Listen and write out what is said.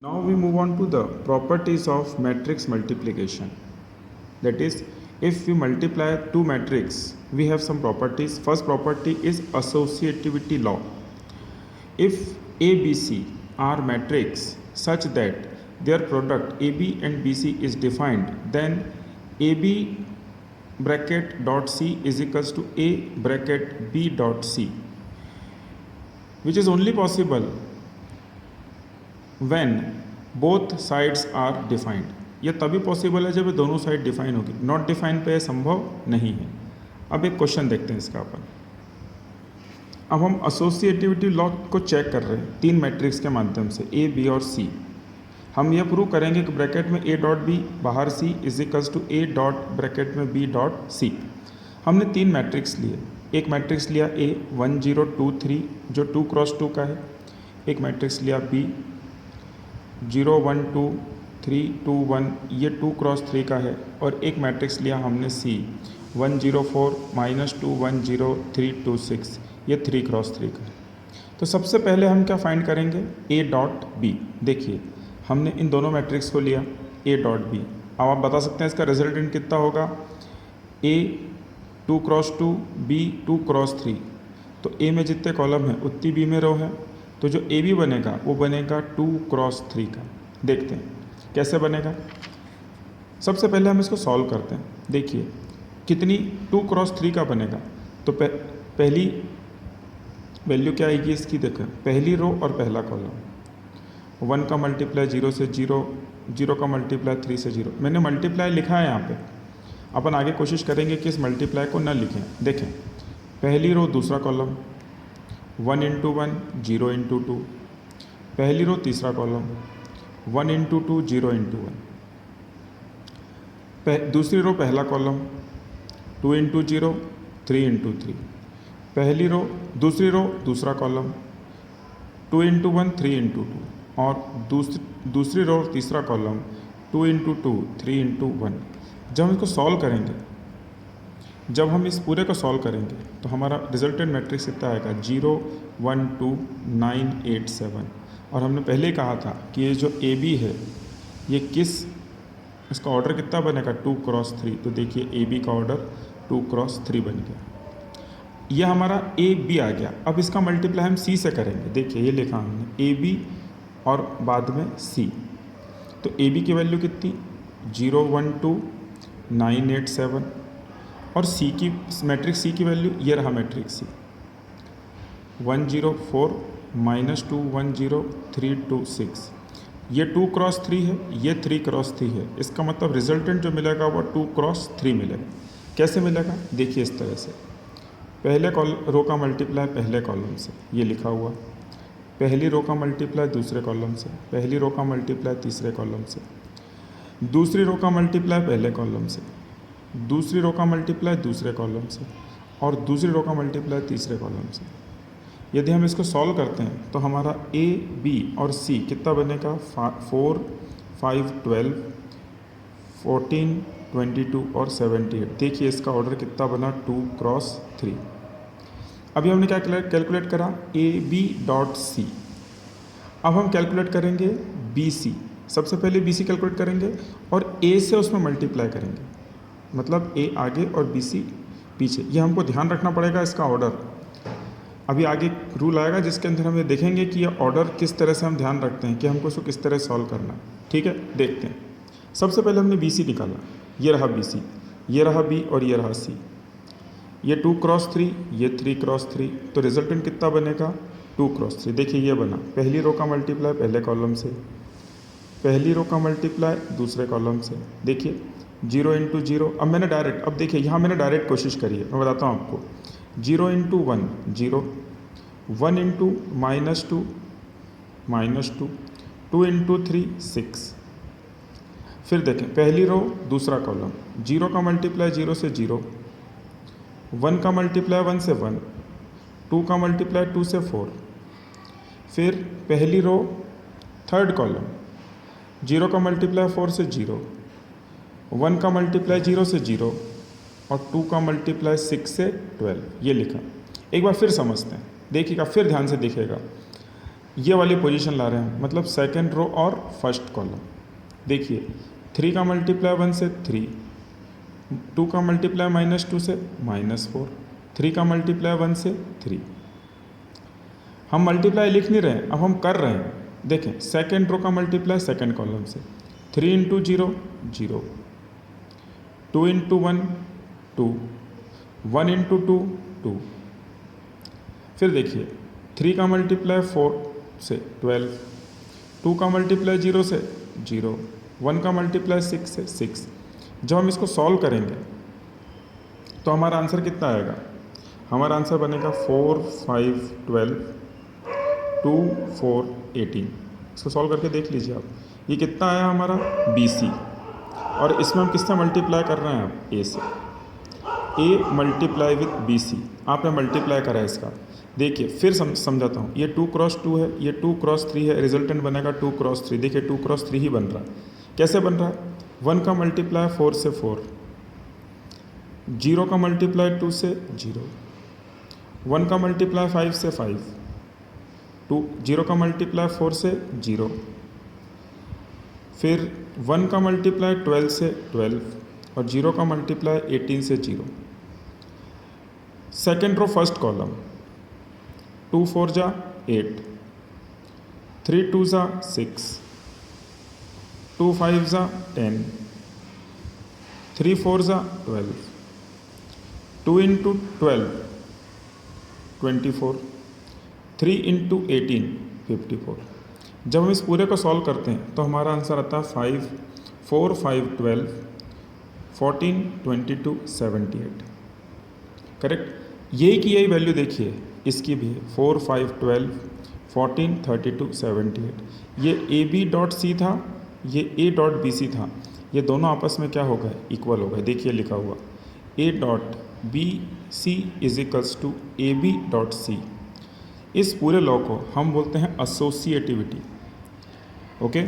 Now we move on to the properties of matrix multiplication. That is, if we multiply two matrices, we have some properties. First property is associativity law. If ABC are matrix such that their product AB and BC is defined, then AB bracket dot C is equals to A bracket B dot C, which is only possible when both sides are defined. ये तभी possible है जब ये दोनों side define होगी. Not define पे संभव नहीं है. अब एक क्वेश्चन देखते हैं इसका अपन. अब हम एसोसिएटिविटी लॉ को चेक कर रहे हैं तीन मैट्रिक्स के माध्यम से ए बी और सी. हम ये प्रूव करेंगे कि ब्रैकेट में ए डॉट बी बाहर C is equals to A dot bracket में बी डॉट सी. हमने तीन मैट्रिक्स लिए. एक मैट्रिक्स लिया ए 1 0 2 3 जो 2 क्रॉस 2 का है. एक मैट्रिक्स लिया बी 0 1 2 3 2 1 ये 2 क्रॉस 3 का है. और एक मैट्रिक्स लिया हमने सी 1 0 4 -2 1 0 3 2 6 ये 3 क्रॉस 3 का है. तो सबसे पहले हम क्या फाइंड करेंगे, ए डॉट बी. देखिए हमने इन दोनों मैट्रिक्स को लिया ए डॉट बी. अब आप बता सकते हैं इसका रिजल्टेंट कितना होगा. ए 2 क्रॉस 2 बी 2 क्रॉस 3. तो ए में जितने कॉलम हैं उतनी बी में रो है. तो जो ए बी बनेगा वो बनेगा 2 क्रॉस 3 का. देखते हैं कैसे बनेगा. सबसे पहले हम इसको सॉल्व करते हैं. देखिए कितनी 2 क्रॉस 3 का बनेगा. तो पहली वैल्यू क्या आएगी इसकी. देखो पहली रो और पहला कॉलम 1 का मल्टीप्लाई 0 से 0 0 का मल्टीप्लाई 3 से 0. मैंने मल्टीप्लाई लिखा है यहाँ पे. अपन आगे कोशिश करेंगे कि इस मल्टीप्लाई को न लिखें. देखें पहली रो दूसरा कॉलम 1 इंटू 1 0 इंटू 2. पहली रो तीसरा कॉलम 1 इंटू 2 0 इंटू 1. दूसरी रो पहला कॉलम 2 इंटू 0 3 इंटू 3. पहली रो दूसरी रो दूसरा कॉलम 2 इंटू 1 3 इंटू 2. और दूसरी रो तीसरा कॉलम 2 इंटू 2 3 इंटू 1. जब हम इसको सॉल्व करेंगे, जब हम इस पूरे को सॉल्व करेंगे तो हमारा रिजल्टेंट मैट्रिक्स कितना आएगा 0 1 2 9 8 7. और हमने पहले ही कहा था कि ये जो ए बी है ये इसका ऑर्डर कितना बनेगा 2 क्रॉस 3. तो देखिए ए बी का ऑर्डर 2 क्रॉस 3 बन गया. ये हमारा ए बी आ गया. अब इसका मल्टीप्लाई हम सी से करेंगे. देखिए ये लिखा हमने ए बी और बाद में सी. तो ए बी की वैल्यू कितनी 0 1 2 9 8 7. और सी की मैट्रिक्स सी की वैल्यू ये रहा मैट्रिक्स सी 1 0 4 -2 1 0 3 2 6. ये 2 क्रॉस 3 है, ये 3 क्रॉस 3 है. इसका मतलब रिजल्टेंट जो मिलेगा वो 2 क्रॉस 3 मिलेगा. कैसे मिलेगा देखिए इस तरह से. पहले रो का मल्टीप्लाई पहले कॉलम से ये लिखा हुआ. पहली रो का मल्टीप्लाई दूसरे कॉलम से. पहली रो का मल्टीप्लाई तीसरे कॉलम से. दूसरी रो का मल्टीप्लाई पहले कॉलम से. दूसरी रो का मल्टीप्लाई दूसरे कॉलम से. और दूसरी रो का मल्टीप्लाई तीसरे कॉलम से. यदि हम इसको सॉल्व करते हैं तो हमारा ए बी और सी कितना बनेगा 4 5 12 14 22 और 78. देखिए इसका ऑर्डर कितना बना 2 क्रॉस 3. अभी हमने क्या कैलकुलेट करा ए बी डॉट सी. अब हम कैलकुलेट करेंगे बी सी. सबसे पहले बी सी कैलकुलेट करेंगे और ए से उसमें मल्टीप्लाई करेंगे. मतलब ए आगे और बी सी पीछे. ये हमको ध्यान रखना पड़ेगा इसका ऑर्डर. अभी आगे रूल आएगा जिसके अंदर हम ये देखेंगे कि ये ऑर्डर किस तरह से हम ध्यान रखते हैं कि हमको इसको किस तरह सॉल्व करना है. ठीक है देखते हैं. सबसे पहले हमने बी सी निकाला. ये रहा बी सी, ये रहा बी और ये रहा सी. ये 2 क्रॉस 3 ये 3 क्रॉस 3. तो रिजल्टेंट कितना बनेगा 2 क्रॉस 3. देखिए ये बना. पहली रो का मल्टीप्लाई पहले कॉलम से. पहली रो का मल्टीप्लाई दूसरे कॉलम से. देखिए 0 इंटू 0. अब मैंने डायरेक्ट, अब देखिए यहाँ मैंने डायरेक्ट कोशिश करी है. मैं बताता हूँ आपको. 0 इंटू 1 0 1 इंटू -2 -2 2 इंटू 3 6. फिर देखें पहली रो दूसरा कॉलम 0 का मल्टीप्लाई 0 से 0. 1 का मल्टीप्लाई 1 से 1. 2 का मल्टीप्लाई 2 से 4. फिर पहली रो थर्ड कॉलम 0 का मल्टीप्लाई 4 से 0. 1 का मल्टीप्लाई 0 से 0 और 2 का मल्टीप्लाई 6 से 12. ये लिखा. एक बार फिर समझते हैं. देखिएगा फिर ध्यान से दिखेगा. ये वाली पोजीशन ला रहे हैं, मतलब सेकंड रो और फर्स्ट कॉलम। देखिए 3 का मल्टीप्लाई 1 से 3, 2 का मल्टीप्लाई -2 से -4, 3 का मल्टीप्लाई 1 से 3। हम मल्टीप्लाई लिख नहीं रहे हैं, अब हम कर रहे हैं। देखें सेकंड रो का मल्टीप्लाई सेकंड कॉलम से, 3 × 0 0, 2 × 1 2, 1 × 2 2। फिर देखिए 3 का मल्टीप्लाई 4 से 12, 2 का मल्टीप्लाई 0 से 0, 1 का मल्टीप्लाई 6 से 6। जब हम इसको सॉल्व करेंगे तो हमारा आंसर कितना आएगा? हमारा आंसर बनेगा 4 5 12 2 4 18। इसको सॉल्व करके देख लीजिए आप, ये कितना आया हमारा BC, और इसमें हम किससे मल्टीप्लाई कर रहे हैं? आप A से। A मल्टीप्लाई विथ BC, आपने मल्टीप्लाई करा है इसका। देखिए फिर समझाता हूँ, ये 2 × 2 है, ये 2 × 3 है, रिजल्टेंट बनेगा 2 × 3। देखिए 2 × 3 ही बन रहा है। कैसे बन रहा है? 1 का मल्टीप्लाई 4 से 4, 0 का मल्टीप्लाई 2 से 0, 1 का मल्टीप्लाई 5 से 5, 0 का मल्टीप्लाई 4 से 0, फिर 1 का मल्टीप्लाई 12 से 12 और 0 का मल्टीप्लाई 18 से 0। सेकेंड रो फर्स्ट कॉलम, 2 4 जा 8, 3 2 जा 6, 2 5 जा 10, 3 4 जा 12, 2 × 12 24, 3 × 18 54। जब हम इस पूरे को सॉल्व करते हैं तो हमारा आंसर आता है 5 4 5 12 14 22 78। करेक्ट। यही की यही वैल्यू देखिए इसकी भी है, 4 5 12 14 32 78। ये AB.C था, ये A.BC था, ये दोनों आपस में क्या हो गए? इक्वल हो गए। देखिए लिखा हुआ A.BC = AB.C। इस पूरे लॉ को हम बोलते हैं एसोसिएटिविटी। ओके।